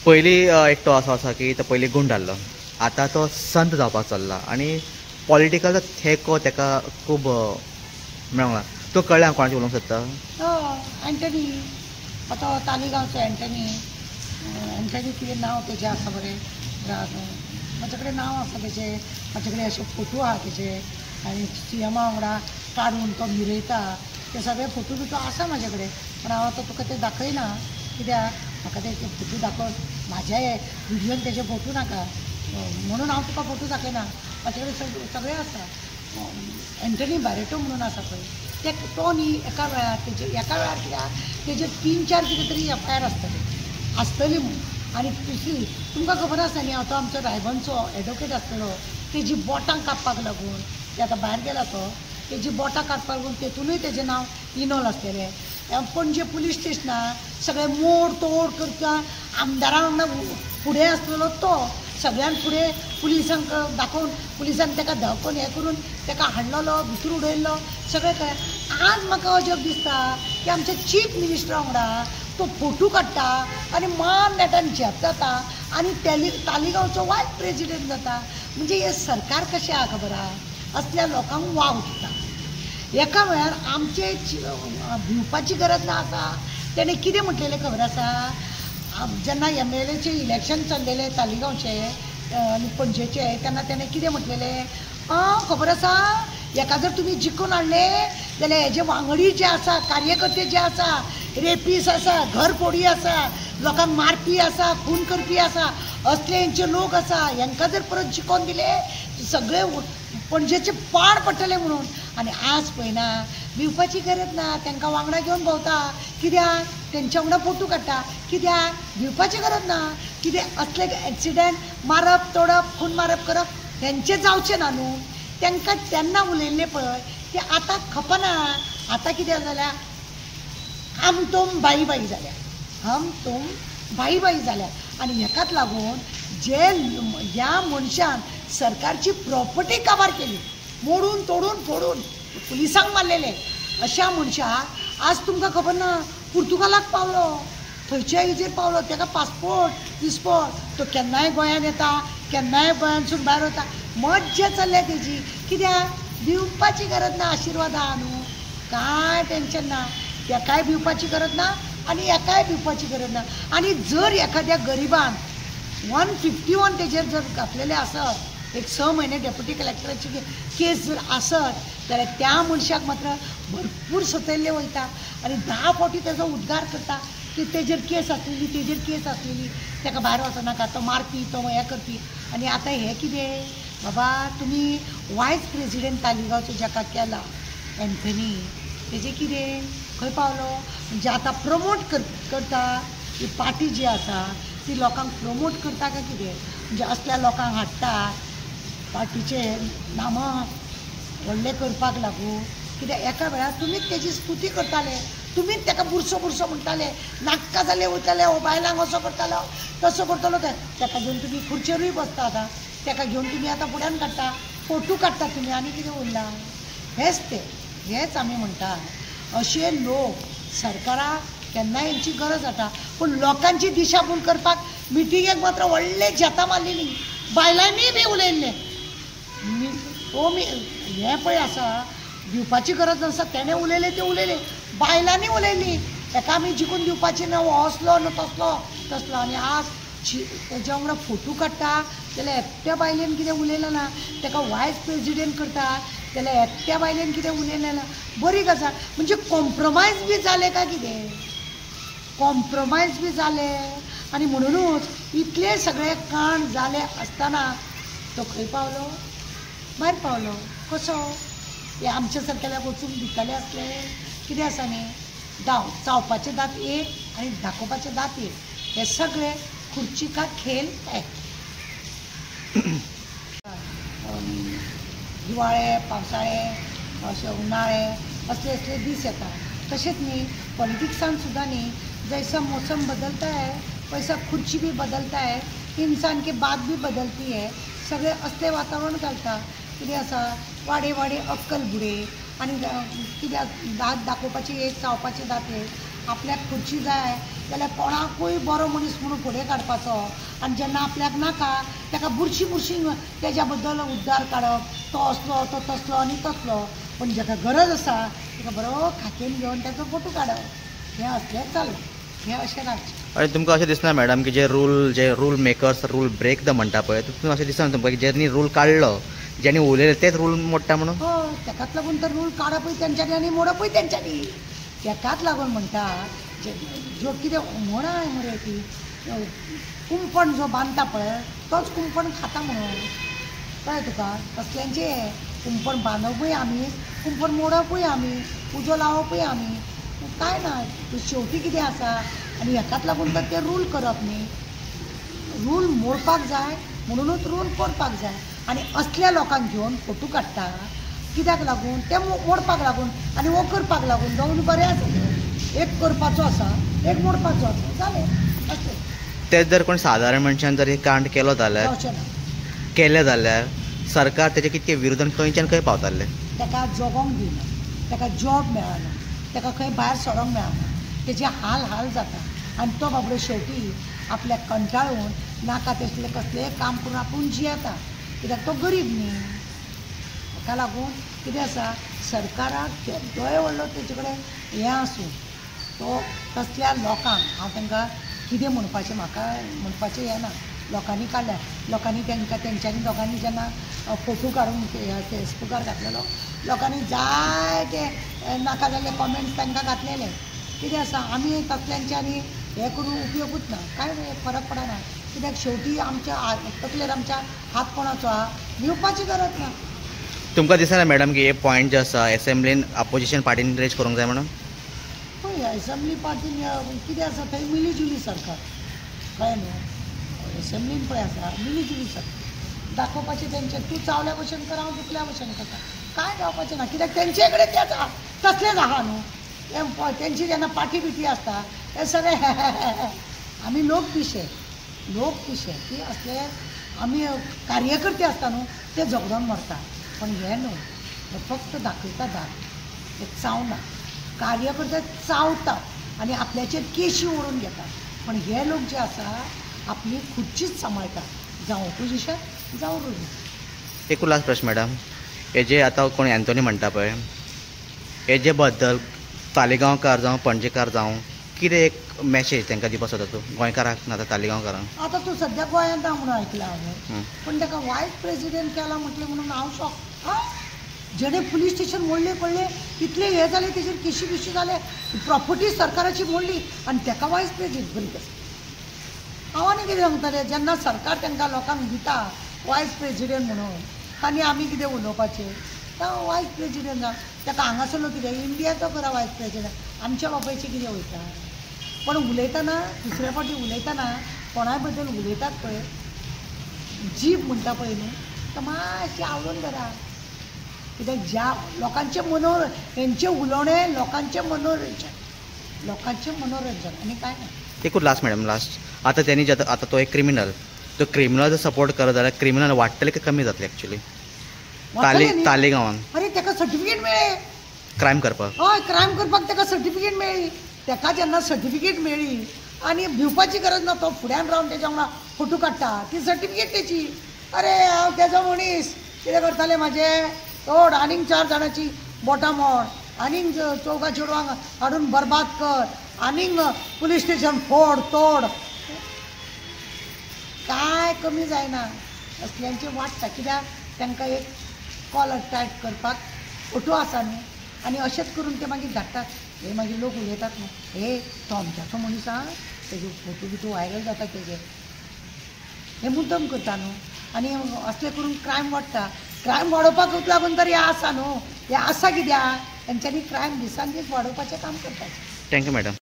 पयलीं एकटो असो आसा की तो पयलीं गुंड आहलो, आतां तो संत जावपाक चल्ला आनी पॉलिटिकल तेको ताका खूब मेळना. तो कळ्ळें हांव कोणाचें उलोवंक सोदता? अँटनी, तो तालिगांवचो अँटनी. अँटनी कितें नांव तेजें आसा बरें, म्हाजे कडेन नांव आसा तेजें, म्हाजे कडेन अशे फोटो आहा तेजे, आनी CM वांगडा काडून तो मिरयता, ते सगळे फोटो बिटो आसा म्हाजे कडेन. पण हांव आतां तुका ते दाखयना, कित्याक म्हाका ते फोटो दाखोवन म्हाज्या व्हिडियोन तेजे फोटो नाका, म्हणून हांव तुका फोटो दाखयना. म्हाजे कडेन सगळे आसा. अँटनी बॅरेटो म्हणून आसा पळय, तो न्ही एका वेळार कित्याक तेजे 3-4 कितें तरी FIR आसतली म्हणून. आनी दुसरी तुमकां खबर आसा न्ही, हांव तो आमचो रायबंदचो एडवोकेट आसतलो, तेजी बोटां कापपाक लागून ते आतां भायर गेला तो, तेजी बोटां कापपाक लागून तेतूनय तेजें नांव इनवॉल्व आसलेलें. पणजे पुलीस स्टेशनार सगळे मोड तोड करता, आमदारां वांगडा फुडें आसलेलो तो, सगळ्यान फुडें पुलिसांक दाखोवन पुलिसान ताका धांवून हें करून ताका हाडलेलो, भितर उडयल्लो, सगळें काय. आज म्हाका अजब दिसता की आमच्या चीफ मिनिस्टरा वांगडा तो फोटो काडटा आनी मान नेटान झेप जाता आनी तालिगांवचो वायस प्रेजिडेंट जाता. म्हणजे हे सरकार कशें आहा खबर आहा, असल्या लोकांक वाव दिता. एका वेळार आमचे भिवपाची गरज ना आसा. तेणें कितें म्हटलेलें खबर आसा, जेन्ना MLAचे इलेक्शन चल्लेले तालिगांवचे आनी पणजेचे, तेन्ना तेणें कितें म्हटलेलें, खबर आसा, हेका जर तुमी जिखून हाडले जाल्यार हेजे वांगडी जे आसा, कार्यकर्ते जे आसा, रेपीस आसा, घरफोडी आसा, लोकांक मारपी आसा, खून करपी आसा, असले हेंचे लोक आसा, हेंकां जर परत जिखोवन दिले सगळे पणजेचे पाड पडटले म्हणून. आनी आज पळयना, भिवपाची गरज ना, तांकां वांगडा घेवन भोंवता. कित्याक तेंच्या वांगडा फोटो काडटा, कित्याक भिवपाची गरज ना. कितें असले एक्सिडेंट मारप तोडप खून मारप करप तेंचे जावचे ना न्हू. तांकां तेन्ना उलयल्ले पळय ते आतां खपना. आतां कितें जाल्या, हम तुम बाई बाई जाल्या, हम तुम बाई बाई जाल्या. आनी हेकाच लागून जे ह्या मनशान सरकारची प्रॉपर्टी काबार केली, मोडून तोडून फोडून पुलिसांक मारलेले, अशा मनशाक आज तुमकां खबर ना पुर्तुगालाक पावलो, थंयच्या हेजेर पावलो, ताका पासपोर्ट तो केन्नाय गोंयांत येता, केन्नाय गोंयांतसून भायर वता, मज्जा चल्ल्या तेजी. कित्याक भिवपाची गरज ना, आशिर्वाद आहा न्हू, कांय टेन्शन ना. ताकाय भिवपाची गरज ना आनी हेकाय भिवपाची गरज ना. आनी जर एखाद्या गरिबान 151 तेजेर जर घातलेले आसत, एक 6 म्हयने डेप्युटी कलेक्टराची केस जर आसत जाल्यार त्या मनशाक मात्र भरपूर सतयल्ले वयता आनी 10 फावटी तेजो उद्गार करता की तेजेर केस आसलेली, ताका भायर वचनाका, तो मारपी, तो हें करपी. आनी आतां हें कितें बाबा, तुमी वायस प्रेजिडेंट तालिगांवचो जाका केला अँटनी, तेजें कितें खंय पावलो. म्हणजे आतां प्रमोट करता ही पार्टी जी आसा ती लोकांक प्रमोट करता काय कितें. म्हणजे असल्या लोकांक हाडटा पार्टीचे नामां व्हडले करपाक लागून. कित्याक एका वेळार तुमीच तेजी स्तुती करताले, तुमीच ताका बुरसो म्हणटाले, नाक्का जाले वयताले, हो बायलांक असो करतालो तसो करतलो. ताका घेवन तुमी खुर्चेरूय बसता, आतां ताका घेवन तुमी आतां फुड्यान काडटा, फोटो काडटा तुमी, आनी कितें उरलां. हेच आमी म्हणटा, अशे लोक सरकाराक केन्नाय हेंची गरज जाता. पूण लोकांची दिशाभूल करपाक मिटिंगेक मात्र व्हडले जेतां मारलेलीं, बायलांनी बी उलयल्ले. हें पळय आसा, दिवपाची गरज नासता, तेणें उलयले ते उलयले, बायलांनी उलयली, हेका आमी जिखून दिवपाची ना, हो असलो न्हू तसलो. आनी आज तेज्या वांगडा फोटो काडटा जाल्यार एकट्या बायलेन कितें उलयलें ना, ताका वायस प्रेजिडेंट करता जाल्यार एकट्या बायलेन कितें उलयलें ना. बरी गजाल. म्हणजे कॉम्प्रोमायज बी जालें काय कितें, कॉम्प्रोमायज बी जालें. आनी म्हणूनच इतले सगळे कांड जाले आसतना तो खंय पावलो, भायर पावलो. कसो? हे आमचे सारकेल्याक वचून दिताले आसले. कितें आसा न्ही, चावपाचे दांत एक आनी दाखोवपाचे दांत एक, हे सगळे खुर्ची का खेल है. हिवाळे, पावसाळे, अशे उन्हाळे असले दीस येता. तशेंच न्ही पॉलिटिक्सान सुद्दां न्ही जैसा मौसम बदलता है वैसा खुर्ची भी बदलता है, इंसान की बात भी बदलती है. सगळे असले वातावरण घालता. कितें आसा, वाडे अक्कल बुडे आनी कित्याक दांत दाखोवपाचे एक, चावपाचे दांत एक. आपल्याक खुर्ची जाय जाल्यार कोणाकूय बरो मनीस म्हणून फुडें काडपाचो आनी जेन्ना आपल्याक नाका ताका बुरशी तेज्या बद्दल उद्धार काडप तो असलो तो तसलो आनी तसलो पण जाका गरज आसा ताका बरो खात्येन घेवन ताचो फोटो काडप हें असलेंच चालू हें अशें रावचें. आनी तुमकां अशें दिसना मॅडम की जे rule makers rule break the म्हणटा पळय तितून अशें दिसना तुमकां की जेणी रूल काडलो जेणी उलयले तेच रूल मोडटा म्हणून? हय ताकाच लागून तर रूल काडपूय तेंच्यांनी आनी मोडपूय तेंच्यांनी. ताकाच लागून म्हणटा ज्यो कितें म्हण आहे मरे ती कुंपण जो बांदता पळय तोच कुंपण खाता म्हणून कळ्ळें तुका. कसल्यांचे कुंपण बांदपूय आमी कुंपण मोडपूय आमी उजो लावपूय आमी काय ना शेवटी कितें आसा आनी हेकाच लागून तर ते रूल करप न्ही. रूल मोडपाक जाय म्हणूनच रूल करपाक जाय आनी असल्या लोकांक घेवन फोटो काडटा कित्याक लागून ते मोडपाक लागून आनी वो करपाक लागून दोन बरें आसा. एक करपाचो आसा एक मोडपाचो आसा जालें अशें. तेच जर कोण सादारण मनशान जर कांड केलो जाल्यार अशें ना केले जाल्यार सरकार तेजे कितके विरोधान खंयच्यान खंय पावताले. ताका जगोंक दिना ताका जॉब मेळना ताका खंय भायर सरोंक मेळना तेजे हाल जाता आनी तो बाबडो शेवटी आपल्याक कंटाळून नाका तसलें कसलेंय काम करून आपूण जियेता कित्याक तो गरीब न्ही. ताका लागून कितें आसा सरकाराक केदोय व्हडलो तेजे कडेन हें आसूं तो तसल्या लोकांक हांव तांकां कितें म्हणपाचें म्हाका म्हणपाचें हें ना. लोकांनी काडल्या लोकांनी तेंच्यांनी दोगांनी जेन्ना फोटो काडून फेसबुकार घातलेलो लोकांनी जाय ते नाका जाल्ले कॉमेंट्स तांकां घातलेले. कितें आसा आमी तसल्यांच्यांनी हें करून उपयोगूच ना कांय फरक पडना कित्याक शेवटी आमच्या तकलेर आमच्या हात कोणाचो आहा भिवपाची गरज ना. तुमकां दिसना मॅडम की हे पॉयंट जो आसा एसेंब्लीन अपोजिशन पार्टीन रेज करूंक जाय म्हणून? पळय एसेंब्ली पार्टीन कितें आसा थंय मिलीजुली सरकार कळ्ळें न्हू. एसेंब्लीन पळय आसा मिलीजुली सरकार दाखोवपाचें तेंचें तूं चावल्या भशेन कर हांव दुखल्या भशेन करता कांय जावपाचें ना कित्याक तेंचे कडेन तेच आहा तसलेंच आहा न्हू. तेंची जेन्ना पार्टी बिटी आसता हे सगळे आमी लोक पिशे की असले आमी कार्यकर्ते आसता न्हू ते झगडोन मरता पण हे न्हू हे फक्त दाखयता दाग हे चावना. कार्यकर्ते चावतात आनी आपल्याचेर केशी ओडून घेतात पण हे लोक जे आसा आपली खुर्चीच सांबाळटात जावं ऑपोजिशन जावं रुलींग. एक लास्ट प्रश्न मॅडम हे जे आतां कोण एंथोनी म्हणटा पळय हेजे बद्दल तालिगांवकार जावं पणजेकार जावं कितें एक मॅसेज तांकां दिवपाक सोदता तूं गोंयकारांक नाजाल्यार तालिगांवकारांक? आतां तूं सद्या गोंयांत म्हणून आयकलां हांवें पण ताका वायस प्रेसिडेंट केला म्हटलें म्हणून हांव शॉक. जेणे पुलीस स्टेशन मोडलें पडलें इतले हे जाले तेजेर केशी बिशी जाले प्रॉपर्टी सरकाराची मोडली आनी ताका वायस प्रेसिडेंट बरी कशें. हांव आनी कितें सांगतलें जेन्ना सरकार तांकां लोकांक दिता वायस प्रेसिडेंट म्हणून आनी आमी कितें उलोवपाचें वायस प्रेसिडेंट जावन ताका हांगासरलो कितें इंडियाचो करा वायस प्रेसिडेंट आमच्या बापायचें कितें वयता. पण उलयतना दुसऱ्या फावटी उलयतना कोणाय बद्दल उलयतात पळय जीब म्हणटा पळय न्हू तो मातशें आवडून धरा कित्याक ज्या लोकांचें हेंचें उलोवणें लोकांचें मनोरंजन आनी कांय ना. एकूच लास्ट मॅडम लास्ट आतां तेणी आतां तो एक क्रिमिनल तो क्रिमिनल जर सपोर्ट करत जाल्यार क्रिमिनल वाडटले की कमी जातले एक्चुली तालिगांवान? अरे ताका सर्टिफिकेट मेळ्ळी क्रायम करपाक. हय क्रायम करपाक ताका सर्टिफिकेट मेळ्ळी. ताका जेन्ना सर्टिफिकेट मेळ्ळी आनी भिवपाची गरज ना तो फुड्यान रावन तेच्या वांगडा फोटो काडटा ती सर्टिफिकेट तेची. अरे हांव तेजो मनीस कितें करतालें म्हाजें तोड आनीक 4 जाणांची बोटां मोड आनीक 4 चेडवांक हाडून बरबाद कर आनीक पुलीस स्टेशन फोड तोड काय कमी जायना. असल्यांचें वाडटा कित्याक तांकां एक कॉलर टायट करपाक फोटो आसा न्हू आनी अशेंच करून ते मागीर धाडटात. हे मागीर लोक उलयतात न्हू हे तो अमक्याचो मनीस आहा तेजे फोटो बिटो व्हायरल जाता तेजे हे मुद्दम करता न्हू आनी असलें करून क्रायम वाडटा. क्रायम वाडोवपाक लागून तर हें आसा न्हू हें आसा कित्याक तेंच्यांनी क्रायम दिसान दीस वाडोवपाचें काम करपाचें. Thank you madam.